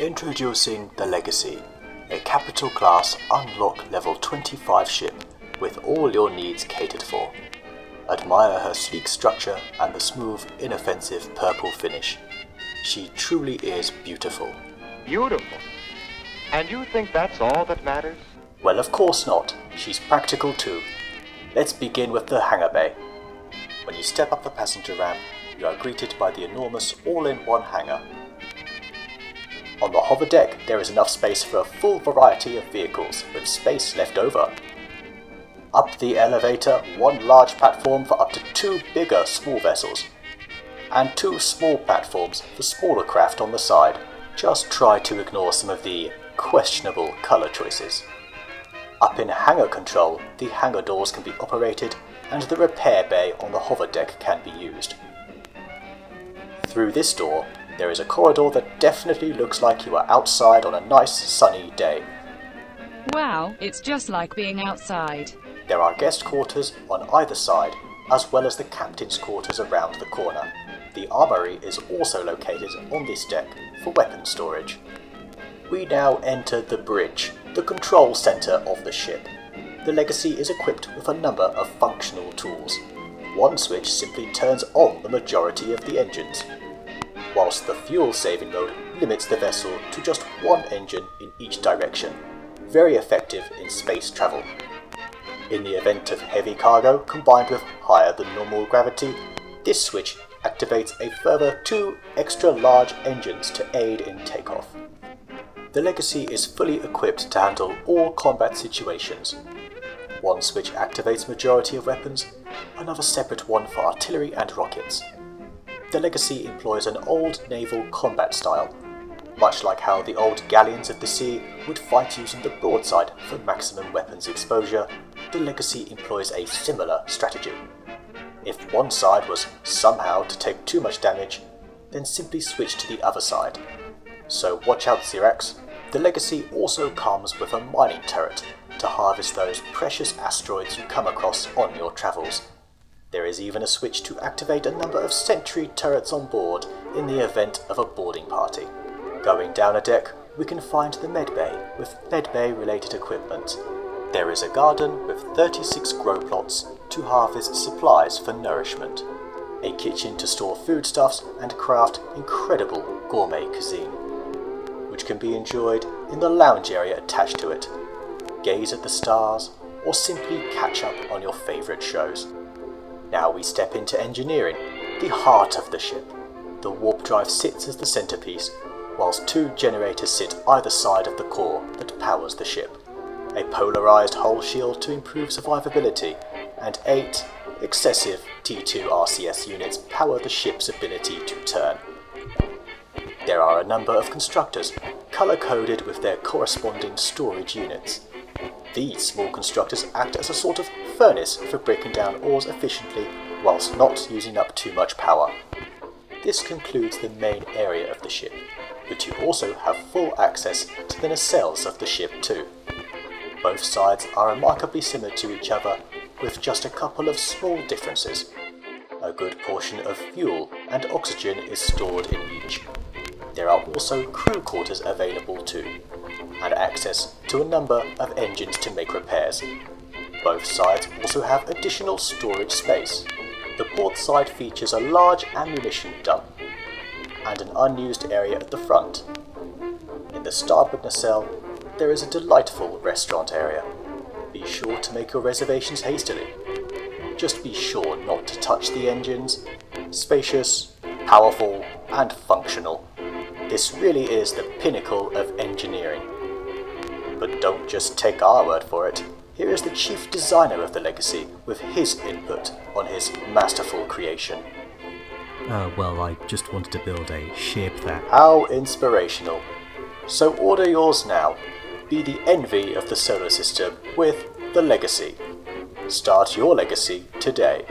Introducing the Legacy, a capital class unlock level 25 ship with all your needs catered for. Admire her sleek structure and the smooth, inoffensive purple finish. She truly is beautiful. Beautiful? And you think that's all that matters? Well, of course not. She's practical too. Let's begin with the hangar bay. When you step up the passenger ramp, you are greeted by the enormous all-in-one hangar. On the hover deck, there is enough space for a full variety of vehicles, with space left over. Up the elevator, one large platform for up to 2 bigger small vessels, and 2 small platforms for smaller craft on the side. Just try to ignore some of the questionable colour choices. Up in hangar control, the hangar doors can be operated, and the repair bay on the hover deck can be used. Through this door, there is a corridor that definitely looks like you are outside on a nice sunny day. Wow, it's just like being outside. There are guest quarters on either side, as well as the captain's quarters around the corner. The armory is also located on this deck for weapon storage. We now enter the bridge, the control centre of the ship. The Legacy is equipped with a number of functional tools. One switch simply turns on the majority of the engines, whilst the fuel saving mode limits the vessel to just one engine in each direction. Very effective in space travel. In the event of heavy cargo combined with higher than normal gravity, this switch activates a further 2 extra large engines to aid in takeoff. The Legacy is fully equipped to handle all combat situations. One switch activates majority of weapons, another separate one for artillery and rockets. The Legacy employs an old naval combat style, much like how the old galleons of the sea would fight using the broadside for maximum weapons exposure. The Legacy employs a similar strategy. If one side was somehow to take too much damage, then simply switch to the other side. So watch out, Xerax. The Legacy also comes with a mining turret to harvest those precious asteroids you come across on your travels. There is even a switch to activate a number of sentry turrets on board in the event of a boarding party. Going down a deck, we can find the medbay with medbay related equipment. There is a garden with 36 grow plots to harvest supplies for nourishment, a kitchen to store foodstuffs and craft incredible gourmet cuisine, which can be enjoyed in the lounge area attached to it. Gaze at the stars, or simply catch up on your favourite shows. Now we step into engineering, the heart of the ship. The warp drive sits as the centrepiece, whilst 2 generators sit either side of the core that powers the ship. A polarised hull shield to improve survivability, and 8 excessive T2 RCS units power the ship's ability to turn. There are a number of constructors, colour-coded with their corresponding storage units. These small constructors act as a sort of furnace for breaking down ores efficiently whilst not using up too much power. This concludes the main area of the ship, but you also have full access to the nacelles of the ship too. Both sides are remarkably similar to each other, with just a couple of small differences. A good portion of fuel and oxygen is stored in each. There are also crew quarters available too, and access to a number of engines to make repairs. Both sides also have additional storage space. The port side features a large ammunition dump and an unused area at the front. In the starboard nacelle, there is a delightful restaurant area. Be sure to make your reservations hastily. Just be sure not to touch the engines. Spacious, powerful, and functional. This really is the pinnacle of engineering. But don't just take our word for it. Here is the chief designer of the Legacy with his input on his masterful creation. Well, I just wanted to build a ship that... How inspirational. So order yours now. Be the envy of the solar system with the Legacy. Start your legacy today.